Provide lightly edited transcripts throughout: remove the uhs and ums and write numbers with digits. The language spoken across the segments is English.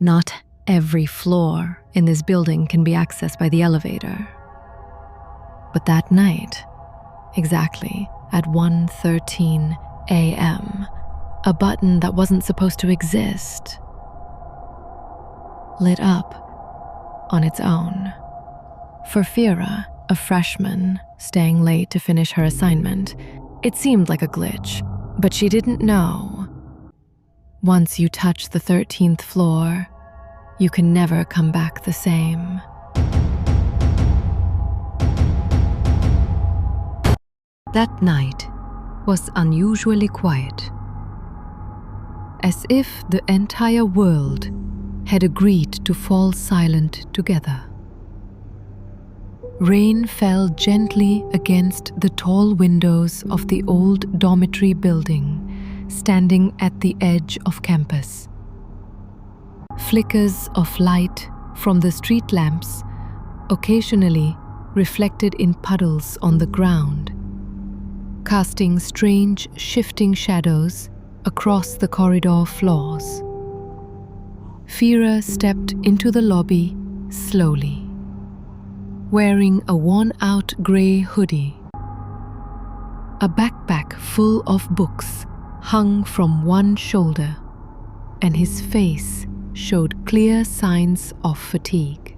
Not every floor in this building can be accessed by the elevator. But that night, exactly at 1:13 a.m., a button that wasn't supposed to exist lit up on its own. For Fahry, a freshman staying late to finish her assignment, it seemed like a glitch, but she didn't know. Once you touch the 13th floor, you can never come back the same. That night was unusually quiet, as if the entire world had agreed to fall silent together. Rain fell gently against the tall windows of the old dormitory building standing at the edge of campus. Flickers of light from the street lamps occasionally reflected in puddles on the ground, casting strange shifting shadows across the corridor floors. Fahry stepped into the lobby slowly, wearing a worn-out grey hoodie. A backpack full of books hung from one shoulder, and his face showed clear signs of fatigue.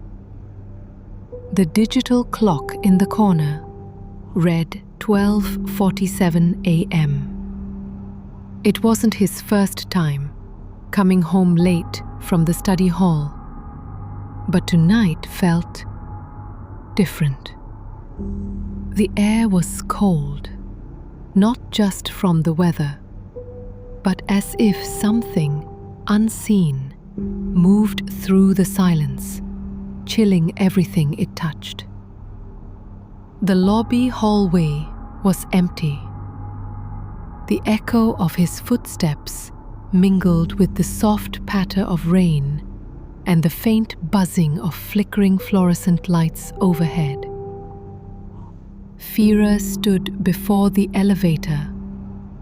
The digital clock in the corner read 12:47 a.m. It wasn't his first time coming home late from the study hall, but tonight felt different. The air was cold, not just from the weather, but as if something unseen moved through the silence, chilling everything it touched. The lobby hallway was empty. The echo of his footsteps mingled with the soft patter of rain and the faint buzzing of flickering fluorescent lights overhead. Fahry stood before the elevator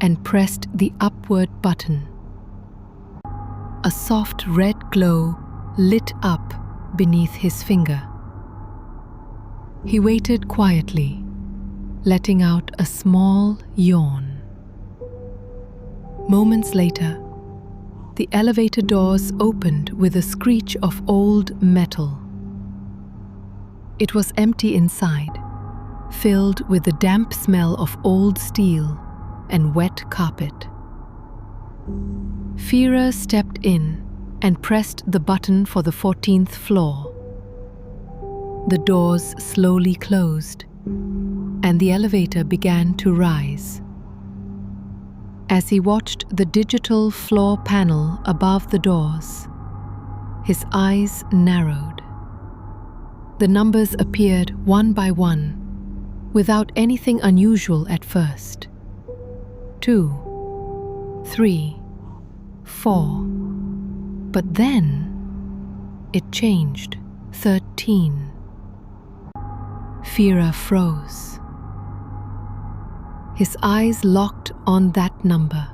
and pressed the upward button. A soft red glow lit up beneath his finger. He waited quietly, letting out a small yawn. Moments later, the elevator doors opened with a screech of old metal. It was empty inside, filled with the damp smell of old steel and wet carpet. Fahry stepped in and pressed the button for the 14th floor. The doors slowly closed, and the elevator began to rise. As he watched the digital floor panel above the doors, his eyes narrowed. The numbers appeared one by one, without anything unusual at first. 2, 3, 4. But then it changed. 13. Fahry froze. His eyes locked on that number.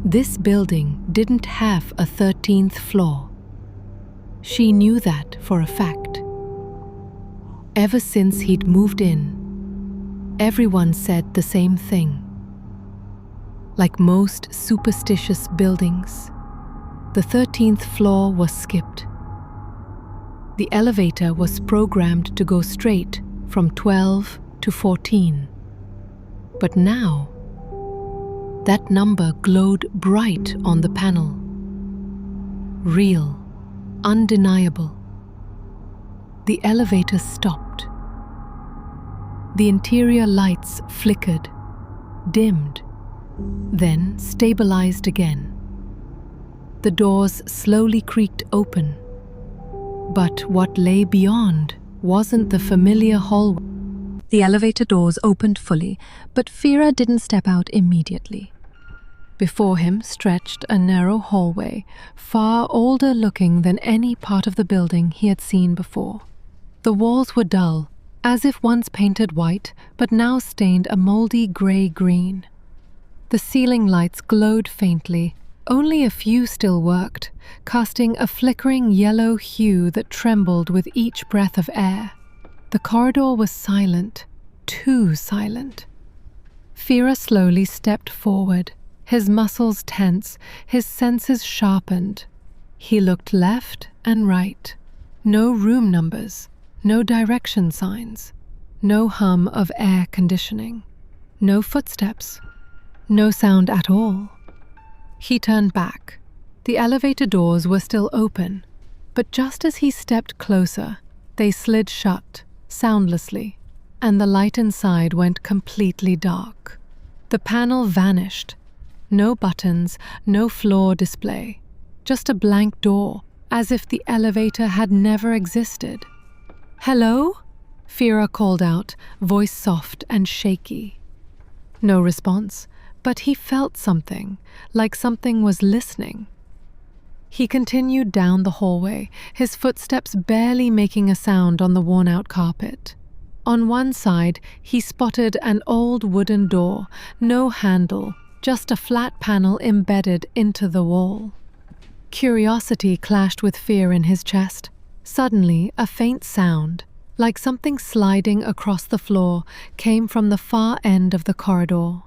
This building didn't have a 13th floor. She knew that for a fact. Ever since he'd moved in, everyone said the same thing. Like most superstitious buildings, the 13th floor was skipped. The elevator was programmed to go straight from 12 to 14. But now, that number glowed bright on the panel. Real, undeniable. The elevator stopped. The interior lights flickered, dimmed, then stabilized again. The doors slowly creaked open, but what lay beyond wasn't the familiar hallway. The elevator doors opened fully, but Fahry didn't step out immediately. Before him stretched a narrow hallway, far older looking than any part of the building he had seen before. The walls were dull, as if once painted white, but now stained a moldy grey-green. The ceiling lights glowed faintly, Only a few still worked, casting a flickering yellow hue that trembled with each breath of air. The corridor was silent, too silent. Fahry slowly stepped forward, his muscles tense, his senses sharpened. He looked left and right. No room numbers, no direction signs, no hum of air conditioning, no footsteps, no sound at all. He turned back. The elevator doors were still open, but just as he stepped closer, they slid shut, soundlessly, and the light inside went completely dark. The panel vanished. No buttons, no floor display, just a blank door, as if the elevator had never existed. "Hello?" Fahry called out, voice soft and shaky. No response, but he felt something, like something was listening. He continued down the hallway, his footsteps barely making a sound on the worn-out carpet. On one side, he spotted an old wooden door, no handle, just a flat panel embedded into the wall. Curiosity clashed with fear in his chest. Suddenly, a faint sound, like something sliding across the floor, came from the far end of the corridor.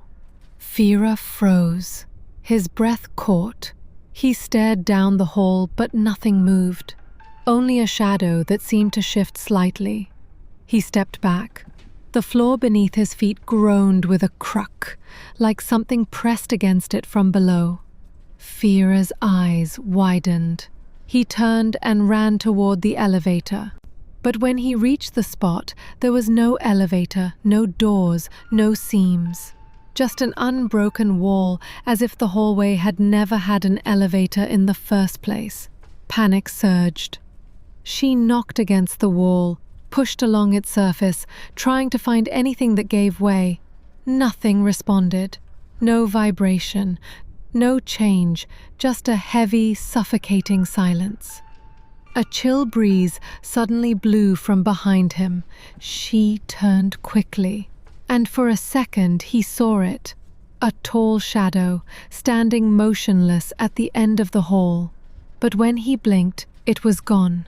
Fahry froze. His breath caught. He stared down the hall, but nothing moved. Only a shadow that seemed to shift slightly. He stepped back. The floor beneath his feet groaned with a cruck, like something pressed against it from below. Fahry's eyes widened. He turned and ran toward the elevator. But when he reached the spot, there was no elevator, no doors, no seams. Just an unbroken wall, as if the hallway had never had an elevator in the first place. Panic surged. She knocked against the wall, pushed along its surface, trying to find anything that gave way. Nothing responded. No vibration, no change, just a heavy, suffocating silence. A chill breeze suddenly blew from behind him. She turned quickly, and for a second he saw it, a tall shadow standing motionless at the end of the hall. But when he blinked, it was gone.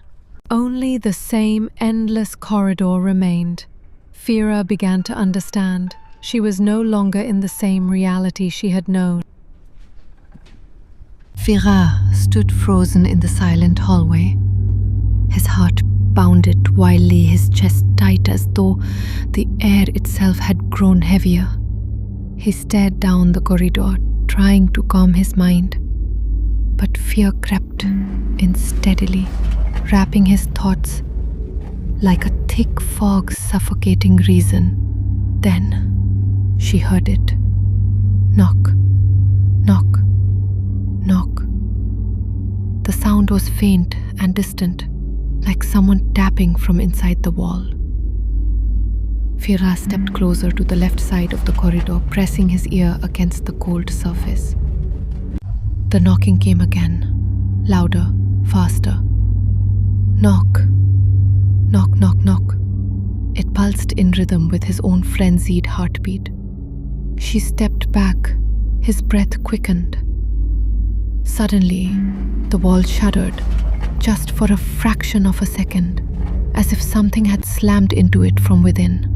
Only the same endless corridor remained. Fahry began to understand. She was no longer in the same reality she had known. Fahry stood frozen in the silent hallway. His heart bounded wildly, his chest tight as though the air itself had grown heavier. He stared down the corridor, trying to calm his mind. But fear crept in steadily, wrapping his thoughts like a thick fog suffocating reason. Then she heard it. Knock, knock, knock. The sound was faint and distant, like someone tapping from inside the wall. Fahry stepped closer to the left side of the corridor, pressing his ear against the cold surface. The knocking came again, louder, faster. Knock, knock, knock, knock. It pulsed in rhythm with his own frenzied heartbeat. She stepped back, his breath quickened. Suddenly, the wall shuddered, just for a fraction of a second, as if something had slammed into it from within.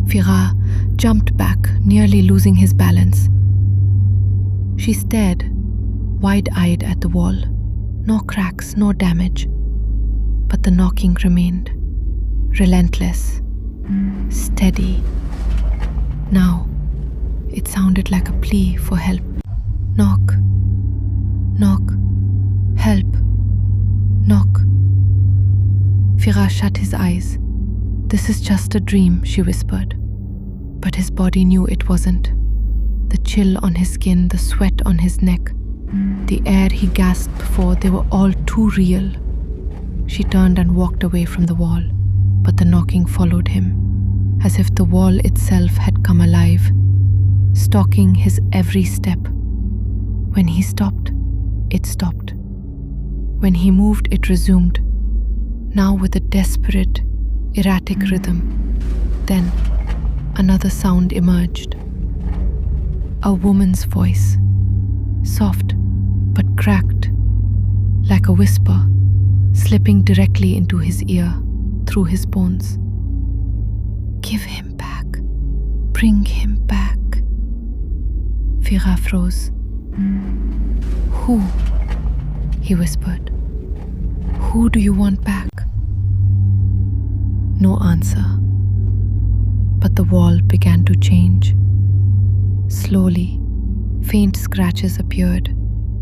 Fahry jumped back, nearly losing his balance. She stared, wide-eyed at the wall. No cracks, no damage. But the knocking remained, relentless, steady. Now, it sounded like a plea for help. Knock, knock, help, knock. Fahry shut his eyes. "This is just a dream," she whispered. But his body knew it wasn't. The chill on his skin, the sweat on his neck, the air he gasped for, they were all too real. She turned and walked away from the wall, but the knocking followed him, as if the wall itself had come alive, stalking his every step. When he stopped, it stopped. When he moved, it resumed, now with a desperate, erratic rhythm. Then, another sound emerged. A woman's voice, soft, but cracked, like a whisper, slipping directly into his ear, through his bones. "Give him back. Bring him back." Fahry froze. "Who?" he whispered. "Who do you want back?" No answer. But the wall began to change. Slowly, faint scratches appeared,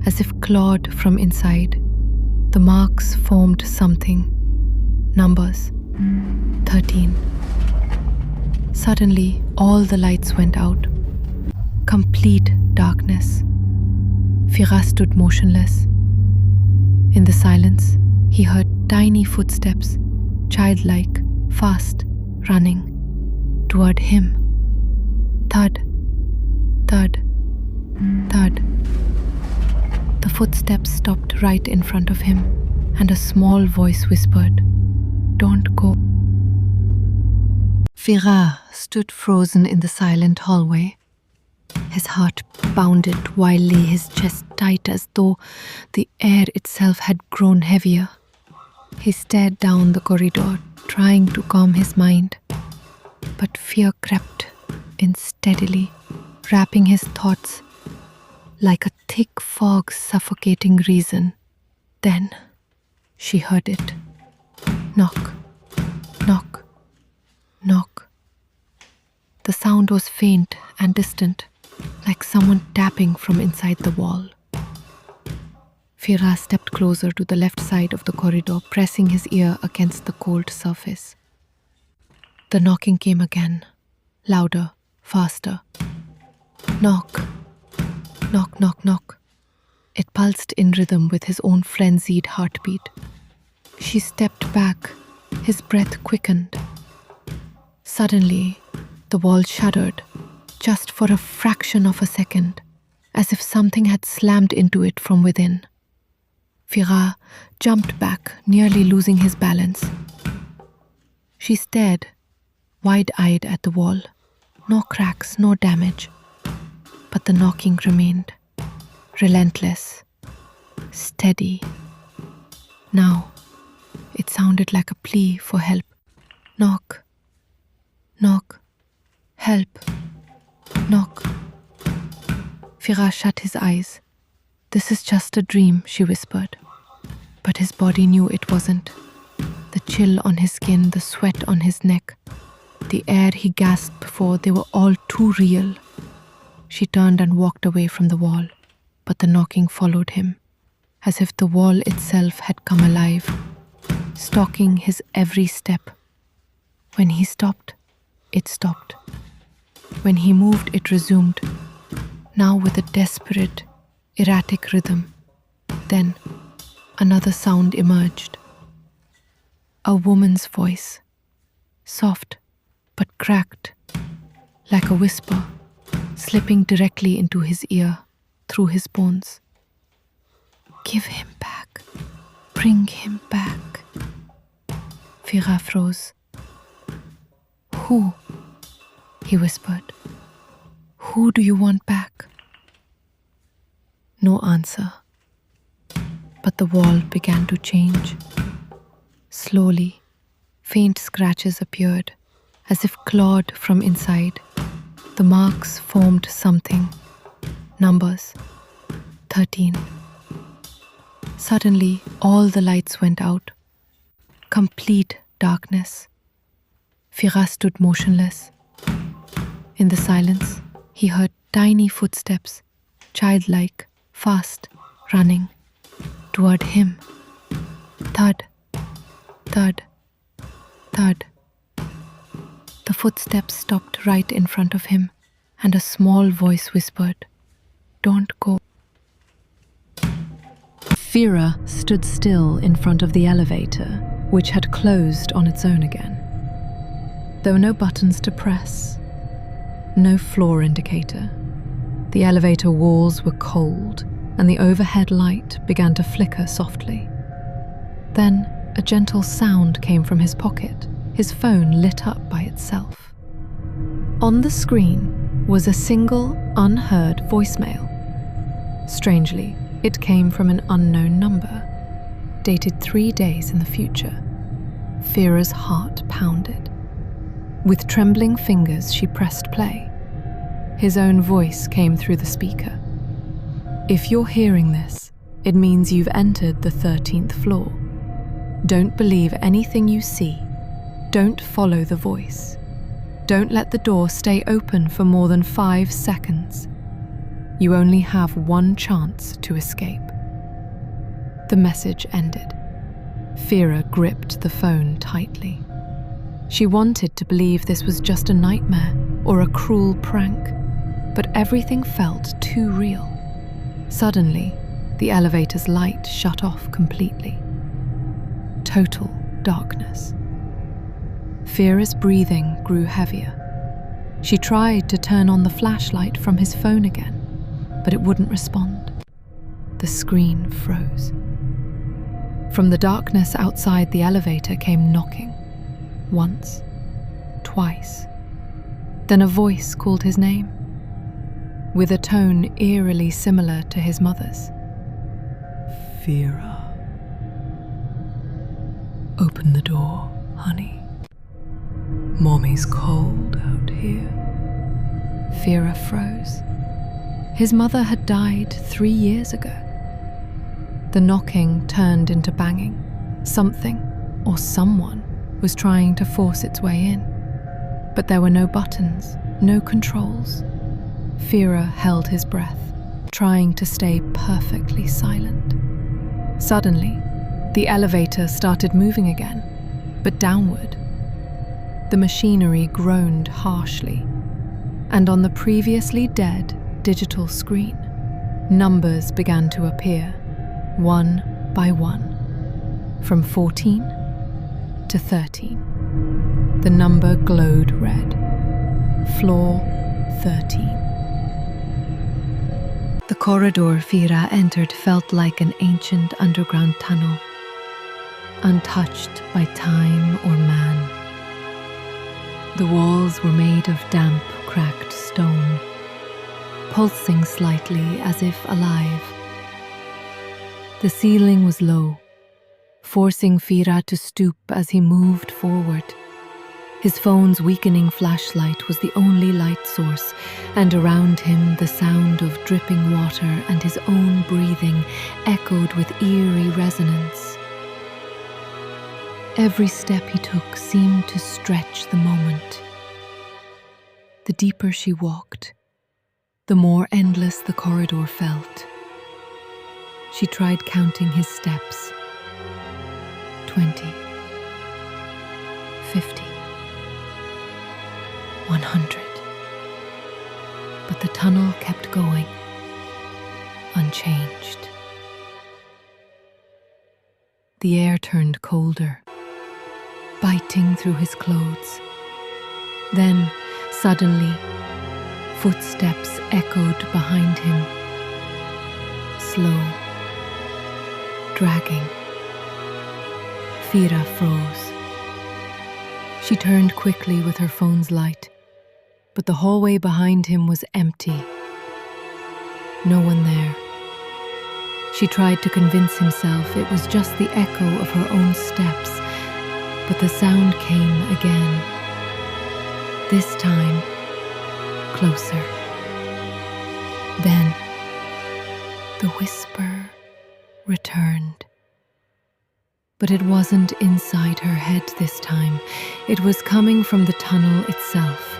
as if clawed from inside. The marks formed something. Numbers. 13. Suddenly, all the lights went out. Complete darkness. Fahry stood motionless. In the silence, he heard tiny footsteps, childlike, fast, running, toward him. Thud, thud, thud. The footsteps stopped right in front of him, and a small voice whispered, "Don't go." Fahry stood frozen in the silent hallway. His heart pounded wildly, his chest tight as though the air itself had grown heavier. He stared down the corridor, trying to calm his mind. But fear crept in steadily, wrapping his thoughts like a thick fog suffocating reason. Then she heard it. Knock, knock, knock. The sound was faint and distant, like someone tapping from inside the wall. Fahry stepped closer to the left side of the corridor, pressing his ear against the cold surface. The knocking came again, louder, faster. Knock, knock, knock, knock. It pulsed in rhythm with his own frenzied heartbeat. She stepped back, his breath quickened. Suddenly, the wall shuddered, just for a fraction of a second, as if something had slammed into it from within. Fahry jumped back, nearly losing his balance. She stared, wide-eyed at the wall. No cracks, no damage. But the knocking remained, relentless, steady. Now, it sounded like a plea for help. Knock, knock, help, knock. Fahry shut his eyes. "This is just a dream," she whispered. But his body knew it wasn't. The chill on his skin, the sweat on his neck, the air he gasped for, they were all too real. She turned and walked away from the wall, but the knocking followed him, as if the wall itself had come alive, stalking his every step. When he stopped, it stopped. When he moved, it resumed, now with a desperate, erratic rhythm. Then another sound emerged. A woman's voice, soft but cracked, like a whisper, slipping directly into his ear, through his bones. "Give him back. Bring him back." Fahry froze. "Who?" he whispered. "Who do you want back?" No answer. But the wall began to change. Slowly, faint scratches appeared, as if clawed from inside. The marks formed something. Numbers. 13. Suddenly, all the lights went out. Complete darkness. Fahry stood motionless. In the silence, he heard tiny footsteps, childlike, fast, running, toward him. Thud, thud, thud. The footsteps stopped right in front of him, and a small voice whispered, "Don't go." Fahry stood still in front of the elevator, which had closed on its own again. There were no buttons to press, no floor indicator. The elevator walls were cold, and the overhead light began to flicker softly. Then a gentle sound came from his pocket. His phone lit up by itself. On the screen was a single, unheard voicemail. Strangely, It came from an unknown number, dated 3 days in the future. Fahry's heart pounded. With trembling fingers, she pressed play. His own voice came through the speaker. "If you're hearing this, it means you've entered the 13th floor. Don't believe anything you see. Don't follow the voice. Don't let the door stay open for more than 5 seconds. You only have one chance to escape." The message ended. Fahry gripped the phone tightly. She wanted to believe this was just a nightmare or a cruel prank, but everything felt too real. Suddenly, the elevator's light shut off completely. Total darkness. Fahry's breathing grew heavier. She tried to turn on the flashlight from his phone again, but it wouldn't respond. The screen froze. From the darkness outside the elevator came knocking. Once, twice. Then a voice called his name, with a tone eerily similar to his mother's. "Fahry. Open the door, honey. Mommy's cold out here." Fahry froze. His mother had died 3 years ago. The knocking turned into banging. Something, or someone, was trying to force its way in. But there were no buttons, no controls. Fahry held his breath, trying to stay perfectly silent. Suddenly, the elevator started moving again, but downward. The machinery groaned harshly, and on the previously dead digital screen, numbers began to appear, one by one, from 14 to 13. The number glowed red. Floor 13. The corridor Fahry entered felt like an ancient underground tunnel, untouched by time or man. The walls were made of damp, cracked stone, pulsing slightly as if alive. The ceiling was low, forcing Fahry to stoop as he moved forward. His phone's weakening flashlight was the only light source, and around him the sound of dripping water and his own breathing echoed with eerie resonance. Every step he took seemed to stretch the moment. The deeper she walked, the more endless the corridor felt. She tried counting his steps. 20, 50, 100. But the tunnel kept going, unchanged. The air turned colder, biting through his clothes. Then, suddenly, footsteps echoed behind him. Slow, dragging. Fahry froze. She turned quickly with her phone's light, but the hallway behind him was empty. No one there. She tried to convince himself it was just the echo of her own steps, but the sound came again. This time, closer. Then, the whisper returned. But it wasn't inside her head this time. It was coming from the tunnel itself.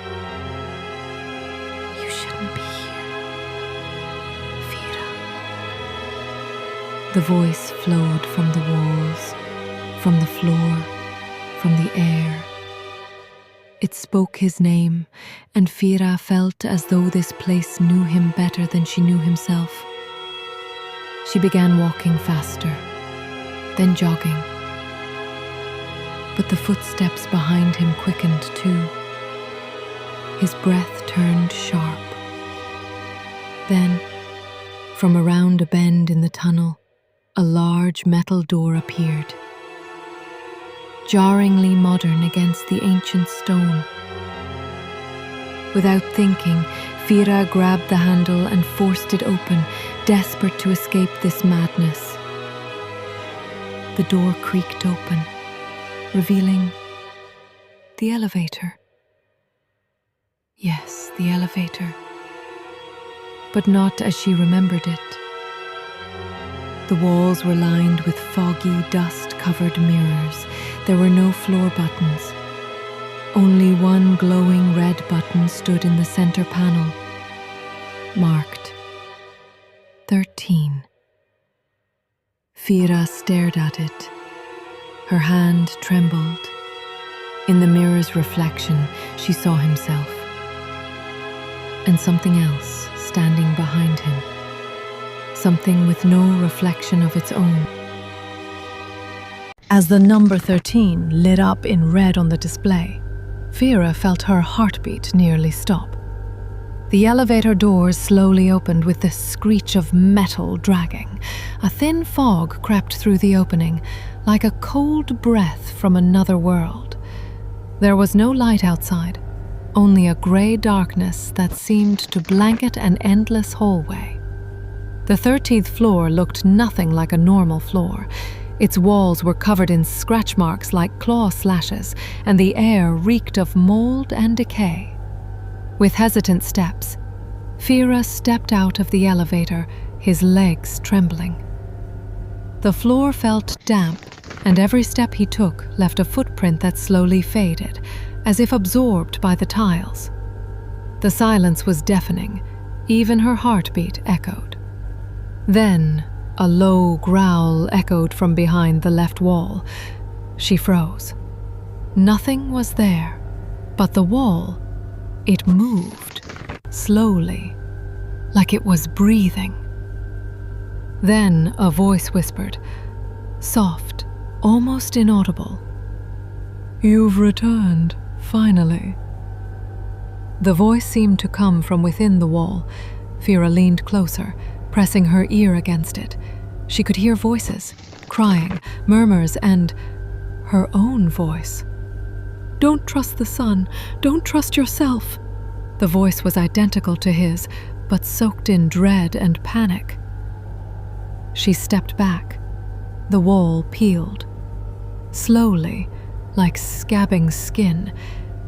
"You shouldn't be here, Fahry." The voice flowed from the walls, from the floor, from the air. It spoke his name, and Fahry felt as though this place knew him better than she knew himself. She began walking faster, then jogging. But the footsteps behind him quickened too. His breath turned sharp. Then, from around a bend in the tunnel, a large metal door appeared, jarringly modern against the ancient stone. Without thinking, Fahry grabbed the handle and forced it open, desperate to escape this madness. The door creaked open, revealing the elevator. Yes, the elevator. But not as she remembered it. The walls were lined with foggy, dust-covered mirrors. There were no floor buttons. Only one glowing red button stood in the center panel, marked 13. Fahry stared at it. Her hand trembled. In the mirror's reflection, she saw himself. And something else standing behind him. Something with no reflection of its own. As the number 13 lit up in red on the display, Fahry felt her heartbeat nearly stop. The elevator doors slowly opened with the screech of metal dragging. A thin fog crept through the opening, like a cold breath from another world. There was no light outside, only a grey darkness that seemed to blanket an endless hallway. The 13th floor looked nothing like a normal floor. Its walls were covered in scratch marks like claw slashes, and the air reeked of mold and decay. With hesitant steps, Fahry stepped out of the elevator, his legs trembling. The floor felt damp, and every step he took left a footprint that slowly faded, as if absorbed by the tiles. The silence was deafening. Even her heartbeat echoed. Then, a low growl echoed from behind the left wall. She froze. Nothing was there, but the wall, it moved, slowly, like it was breathing. Then a voice whispered, soft, almost inaudible. "You've returned, finally." The voice seemed to come from within the wall. Fahry leaned closer, pressing her ear against it. She could hear voices, crying, murmurs, and her own voice. "Don't trust the sun. Don't trust yourself." The voice was identical to his, but soaked in dread and panic. She stepped back. The wall peeled. Slowly, like scabbing skin,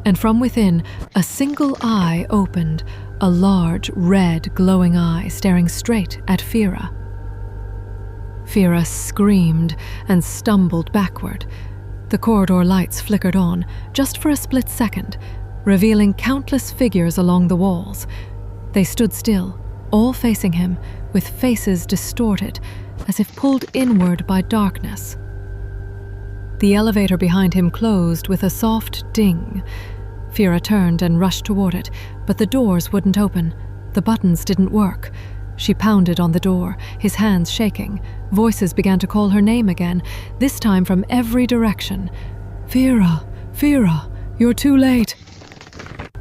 and from within, a single eye opened, a large, red, glowing eye staring straight at Fahry. Fahry screamed and stumbled backward. The corridor lights flickered on, just for a split second, revealing countless figures along the walls. They stood still, all facing him, with faces distorted, as if pulled inward by darkness. The elevator behind him closed with a soft ding. Fahry turned and rushed toward it, but the doors wouldn't open. The buttons didn't work. She pounded on the door, his hands shaking. Voices began to call her name again, this time from every direction. "Fahry, Fahry, you're too late."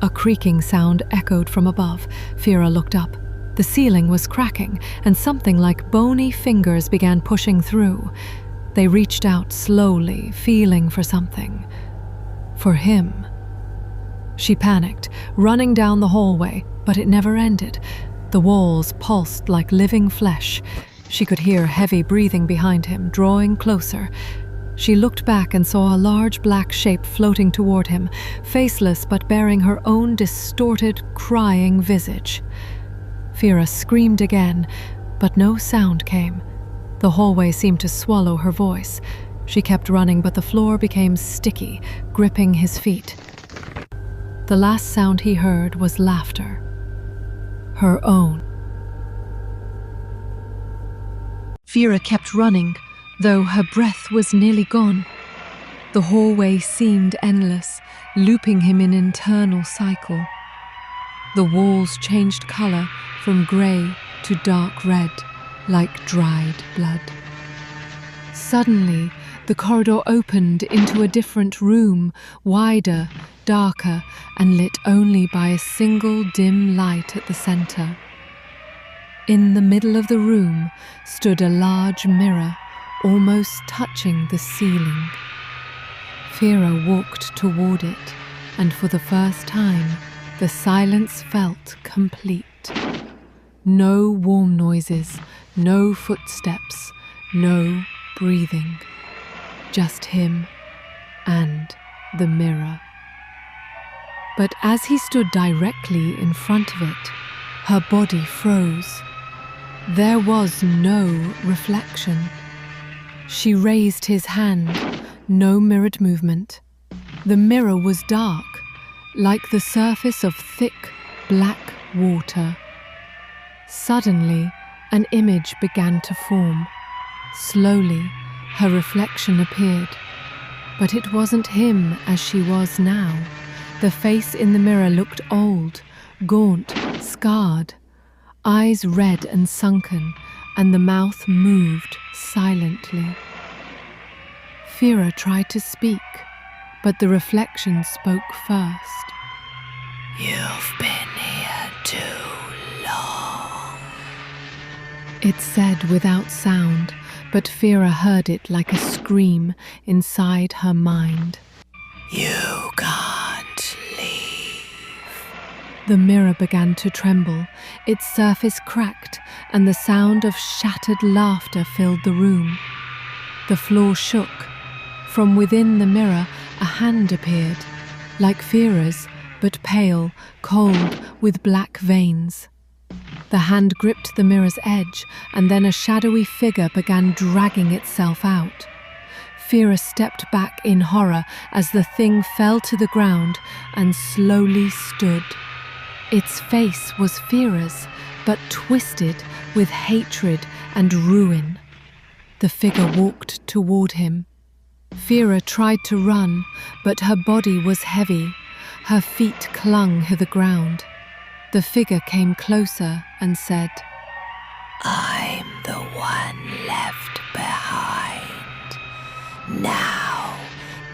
A creaking sound echoed from above. Fahry looked up. The ceiling was cracking, and something like bony fingers began pushing through. They reached out slowly, feeling for something. For him. She panicked, running down the hallway, but it never ended. The walls pulsed like living flesh. She could hear heavy breathing behind him, drawing closer. She looked back and saw a large black shape floating toward him, faceless but bearing her own distorted, crying visage. Fahry screamed again, but no sound came. The hallway seemed to swallow her voice. She kept running, but the floor became sticky, gripping his feet. The last sound he heard was laughter. Her own. Fahry kept running, though her breath was nearly gone. The hallway seemed endless, looping him in internal cycle. The walls changed color from grey to dark red, like dried blood. Suddenly, the corridor opened into a different room, wider, darker, and lit only by a single dim light at the center. In the middle of the room stood a large mirror, almost touching the ceiling. Fahry walked toward it, and for the first time, the silence felt complete. No warm noises, no footsteps, no breathing. Just him and the mirror. But as he stood directly in front of it, her body froze. There was no reflection. She raised his hand, no mirrored movement. The mirror was dark, like the surface of thick, black water. Suddenly, an image began to form. Slowly, her reflection appeared. But it wasn't him as she was now. The face in the mirror looked old, gaunt, scarred. Eyes red and sunken, and the mouth moved silently. Fahry tried to speak, but the reflection spoke first. You've been here too long, it said without sound, but Fahry heard it like a scream inside her mind. You can't leave. The mirror began to tremble, its surface cracked, and the sound of shattered laughter filled the room. The floor shook. From within the mirror, a hand appeared, like Fahry's, but pale, cold, with black veins. The hand gripped the mirror's edge, and then a shadowy figure began dragging itself out. Fahry stepped back in horror as the thing fell to the ground and slowly stood. Its face was Fahry's, but twisted with hatred and ruin. The figure walked toward him. Fahry tried to run, but her body was heavy. Her feet clung to the ground. The figure came closer and said, I'm the one left behind. Now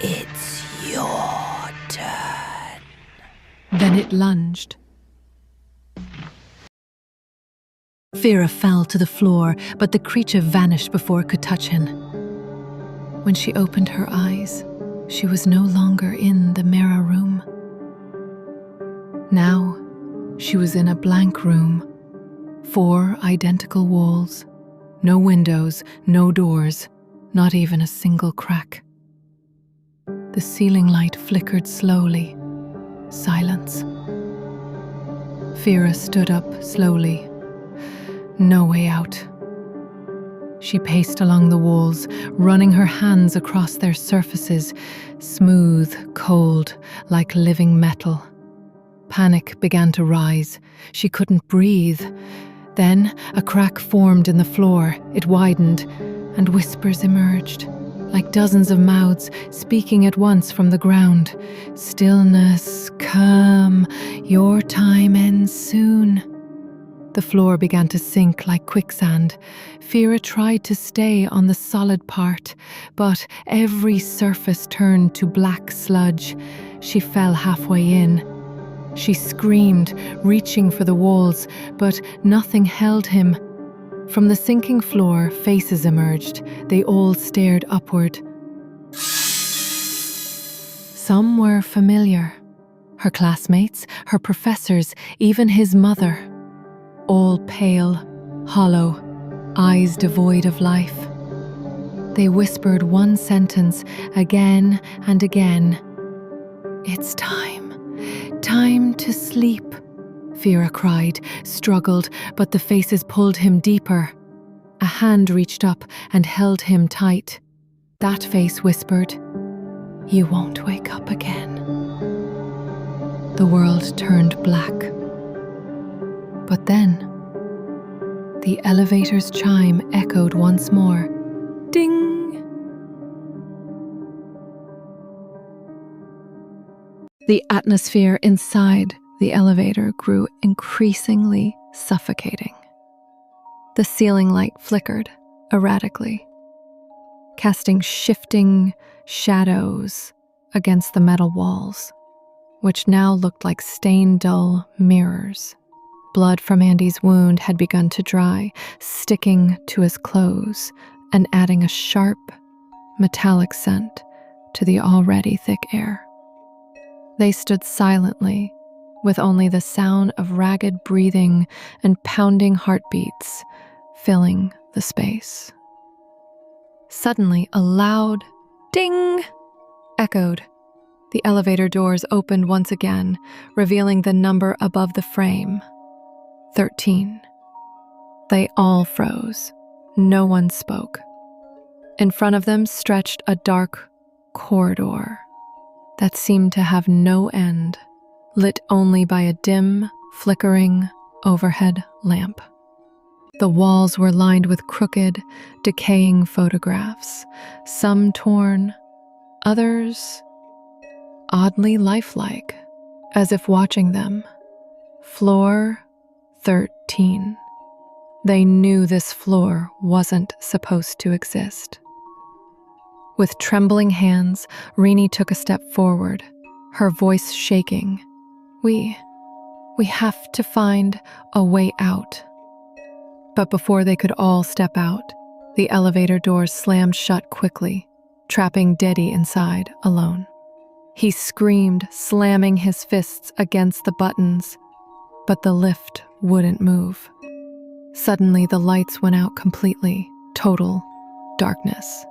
it's your turn. Then it lunged. Fahry fell to the floor, but the creature vanished before it could touch him. When she opened her eyes, she was no longer in the mirror room. Now, she was in a blank room. 4 identical walls. No windows, no doors, not even a single crack. The ceiling light flickered slowly. Silence. Fahry stood up slowly. No way out. She paced along the walls, running her hands across their surfaces, smooth, cold, like living metal. Panic began to rise. She couldn't breathe. Then a crack formed in the floor. It widened, and whispers emerged, like dozens of mouths speaking at once from the ground. Stillness, come, your time ends soon. The floor began to sink like quicksand. Fahry tried to stay on the solid part, but every surface turned to black sludge. She fell halfway in. She screamed, reaching for the walls, but nothing held him. From the sinking floor, faces emerged. They all stared upward. Some were familiar. Her classmates, her professors, even his mother. All pale, hollow, eyes devoid of life. They whispered one sentence again and again. It's time to sleep, Fahry cried, struggled, but the faces pulled him deeper. A hand reached up and held him tight. That face whispered, you won't wake up again. The world turned black. But then, the elevator's chime echoed once more. Ding! The atmosphere inside the elevator grew increasingly suffocating. The ceiling light flickered erratically, casting shifting shadows against the metal walls, which now looked like stained dull mirrors. Blood from Andy's wound had begun to dry, sticking to his clothes and adding a sharp, metallic scent to the already thick air. They stood silently, with only the sound of ragged breathing and pounding heartbeats filling the space. Suddenly, a loud ding echoed. The elevator doors opened once again, revealing the number above the frame, 13. They all froze. No one spoke. In front of them stretched a dark corridor that seemed to have no end, lit only by a dim, flickering overhead lamp. The walls were lined with crooked, decaying photographs, some torn, others oddly lifelike, as if watching them. Floor 13. They knew this floor wasn't supposed to exist. With trembling hands, Rini took a step forward, her voice shaking. We have to find a way out." But before they could all step out, the elevator doors slammed shut quickly, trapping Dedi inside alone. He screamed, slamming his fists against the buttons, but the lift wouldn't move. Suddenly, the lights went out completely, total darkness.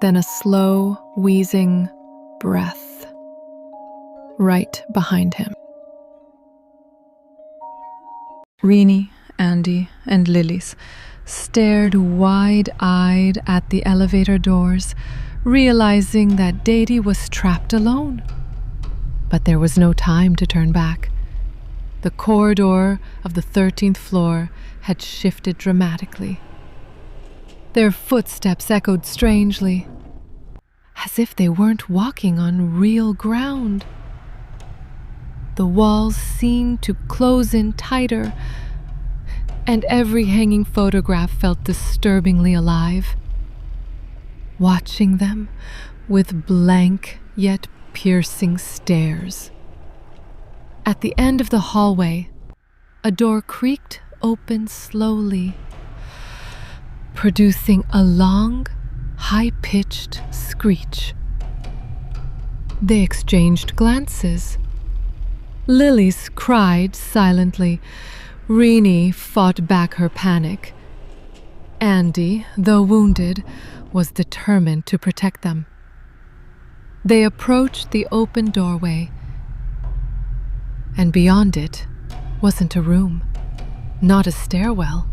Then a slow, wheezing breath right behind him. Rini, Andy, and Lilies stared wide-eyed at the elevator doors, realizing that Dedi was trapped alone. But there was no time to turn back. The corridor of the 13th floor had shifted dramatically. Their footsteps echoed strangely, as if they weren't walking on real ground. The walls seemed to close in tighter, and every hanging photograph felt disturbingly alive. Watching them with blank yet piercing stares. At the end of the hallway, a door creaked open slowly, producing a long, high-pitched screech. They exchanged glances. Lilies cried silently. Rini fought back her panic. Andy, though wounded, was determined to protect them. They approached the open doorway, and beyond it wasn't a room, not a stairwell,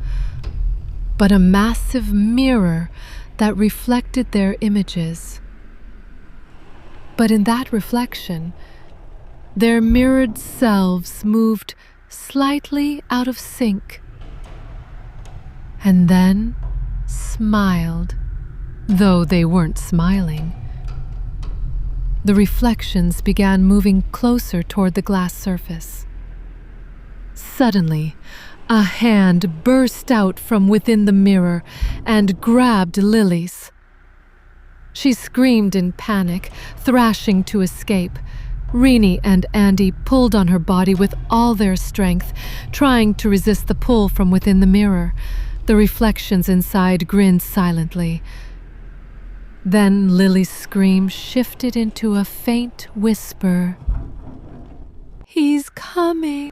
but a massive mirror that reflected their images. But in that reflection, their mirrored selves moved slightly out of sync, and then smiled, though they weren't smiling. The reflections began moving closer toward the glass surface. Suddenly, a hand burst out from within the mirror and grabbed Lilies. She screamed in panic, thrashing to escape. Rini and Andy pulled on her body with all their strength, trying to resist the pull from within the mirror. The reflections inside grinned silently. Then Lily's scream shifted into a faint whisper. "He's coming."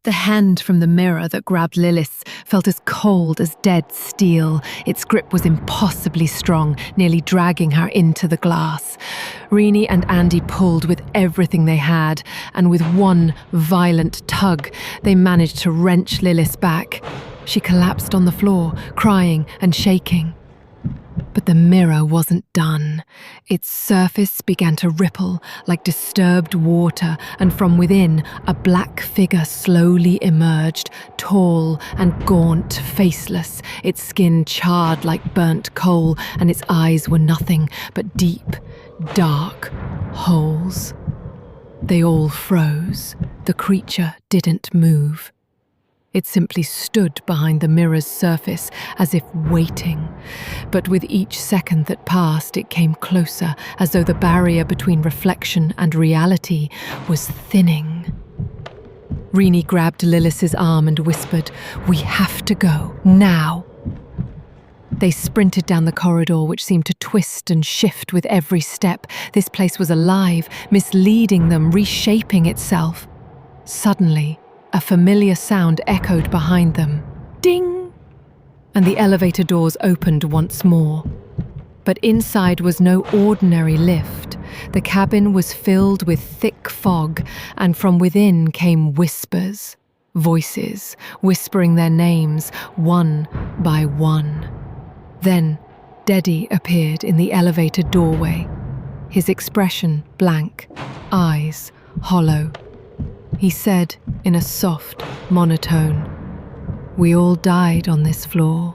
The hand from the mirror that grabbed Lilith felt as cold as dead steel. Its grip was impossibly strong, nearly dragging her into the glass. Rini and Andy pulled with everything they had, and with one violent tug, they managed to wrench Lilith back. She collapsed on the floor, crying and shaking. But the mirror wasn't done. Its surface began to ripple like disturbed water, and from within, a black figure slowly emerged, tall and gaunt, faceless, its skin charred like burnt coal, and its eyes were nothing but deep, dark holes. They all froze. The creature didn't move. It simply stood behind the mirror's surface as if waiting. But with each second that passed, it came closer, as though the barrier between reflection and reality was thinning. Rini grabbed Lilith's arm and whispered, "We have to go, now." They sprinted down the corridor, which seemed to twist and shift with every step. This place was alive, misleading them, reshaping itself. Suddenly, a familiar sound echoed behind them. Ding! And the elevator doors opened once more. But inside was no ordinary lift. The cabin was filled with thick fog, and from within came whispers, voices, whispering their names, one by one. Then, Deddy appeared in the elevator doorway, his expression blank, eyes hollow. He said in a soft monotone, "We all died on this floor."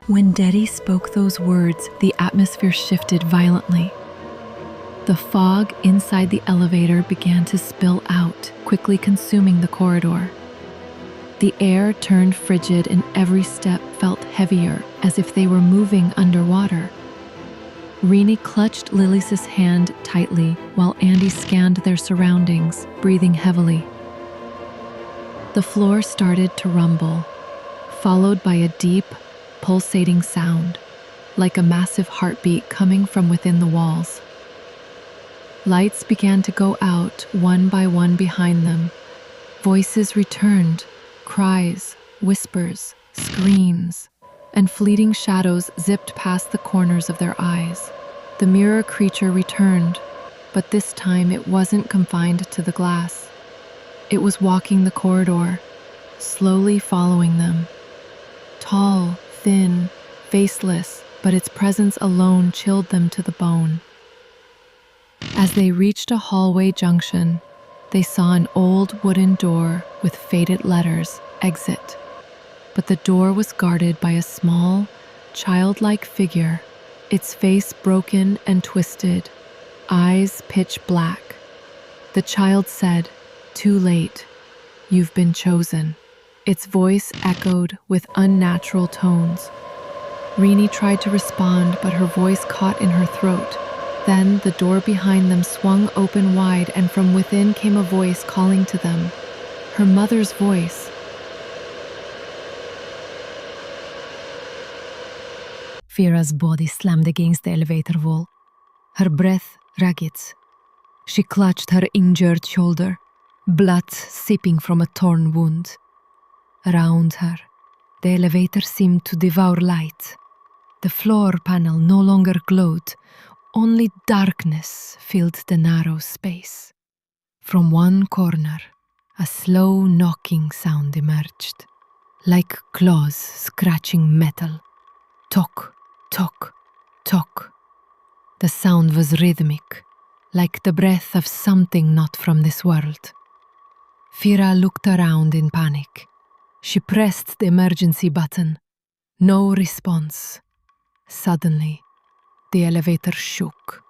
When Deddy spoke those words, the atmosphere shifted violently. The fog inside the elevator began to spill out, quickly consuming the corridor. The air turned frigid and every step felt heavier, as if they were moving underwater. Rini clutched Lili's hand tightly while Andy scanned their surroundings, breathing heavily. The floor started to rumble, followed by a deep, pulsating sound, like a massive heartbeat coming from within the walls. Lights began to go out one by one behind them. Voices returned, cries, whispers, screams, and fleeting shadows zipped past the corners of their eyes. The mirror creature returned, but this time it wasn't confined to the glass. It was walking the corridor, slowly following them. Tall, thin, faceless, but its presence alone chilled them to the bone. As they reached a hallway junction, they saw an old wooden door with faded letters, "Exit." But the door was guarded by a small, childlike figure, its face broken and twisted, eyes pitch black. The child said, "Too late. You've been chosen." Its voice echoed with unnatural tones. Rini tried to respond, but her voice caught in her throat. Then the door behind them swung open wide, and from within came a voice calling to them. Her mother's voice. Fira's body slammed against the elevator wall, her breath ragged. She clutched her injured shoulder, blood seeping from a torn wound. Around her, the elevator seemed to devour light. The floor panel no longer glowed, only darkness filled the narrow space. From one corner, a slow knocking sound emerged, like claws scratching metal. Tock, tock, tock. The sound was rhythmic, like the breath of something not from this world. Fira looked around in panic. She pressed the emergency button. No response. Suddenly, the elevator shook.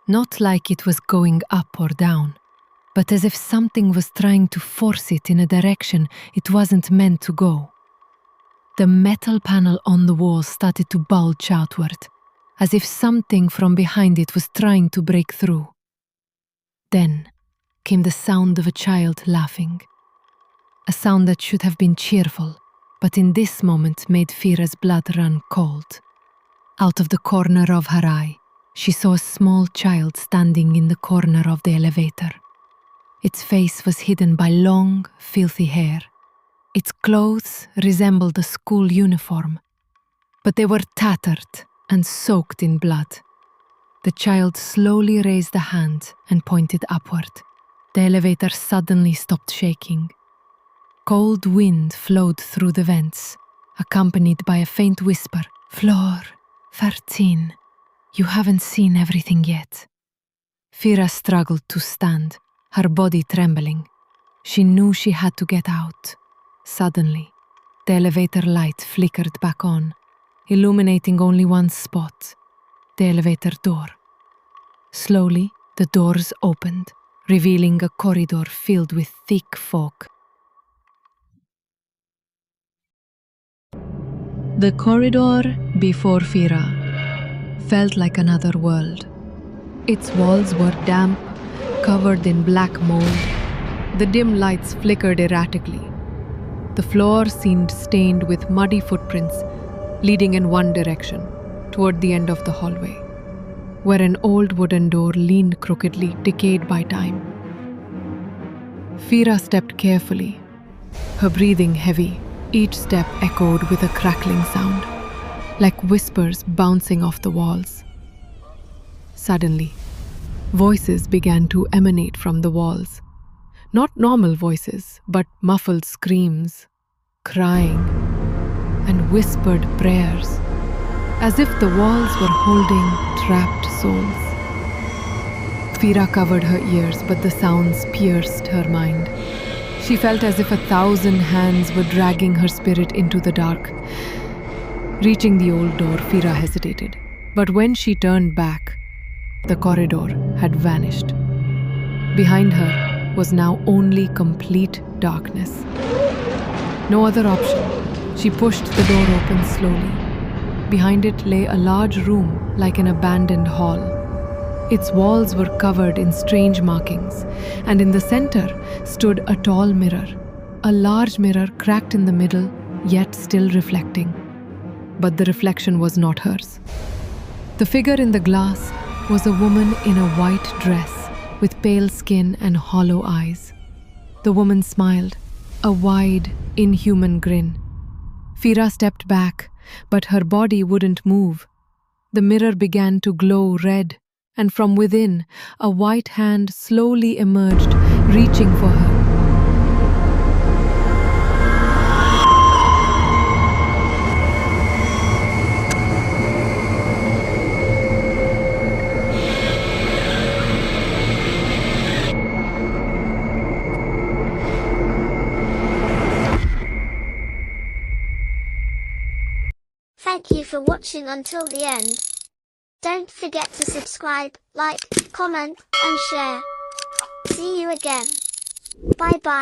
Not like it was going up or down, but as if something was trying to force it in a direction it wasn't meant to go. The metal panel on the wall started to bulge outward, as if something from behind it was trying to break through. Then came the sound of a child laughing. A sound that should have been cheerful, but in this moment made Fira's blood run cold. Out of the corner of her eye, she saw a small child standing in the corner of the elevator. Its face was hidden by long, filthy hair. Its clothes resembled a school uniform, but they were tattered and soaked in blood. The child slowly raised a hand and pointed upward. The elevator suddenly stopped shaking. Cold wind flowed through the vents, accompanied by a faint whisper, "Floor 13. You haven't seen everything yet." Fira struggled to stand, her body trembling. She knew she had to get out. Suddenly, the elevator light flickered back on, illuminating only one spot, the elevator door. Slowly, the doors opened, revealing a corridor filled with thick fog. The corridor before Fira felt like another world. Its walls were damp, covered in black mold. The dim lights flickered erratically. The floor seemed stained with muddy footprints leading in one direction, toward the end of the hallway, where an old wooden door leaned crookedly, decayed by time. Fahry stepped carefully, her breathing heavy. Each step echoed with a crackling sound, like whispers bouncing off the walls. Suddenly, voices began to emanate from the walls. Not normal voices, but muffled screams, crying, and whispered prayers, as if the walls were holding trapped souls. Fahry covered her ears, but the sounds pierced her mind. She felt as if 1,000 hands were dragging her spirit into the dark. Reaching the old door, Fahry hesitated. But when she turned back, the corridor had vanished. Behind her was now only complete darkness. No other option. She pushed the door open slowly. Behind it lay a large room like an abandoned hall. Its walls were covered in strange markings, and in the center stood a tall mirror, a large mirror cracked in the middle, yet still reflecting. But the reflection was not hers. The figure in the glass was a woman in a white dress with pale skin and hollow eyes. The woman smiled, a wide, inhuman grin. Fahry stepped back, but her body wouldn't move. The mirror began to glow red, and from within, a white hand slowly emerged, reaching for her. Thank you for watching until the end. Don't forget to subscribe, like, comment, and share. See you again. Bye bye.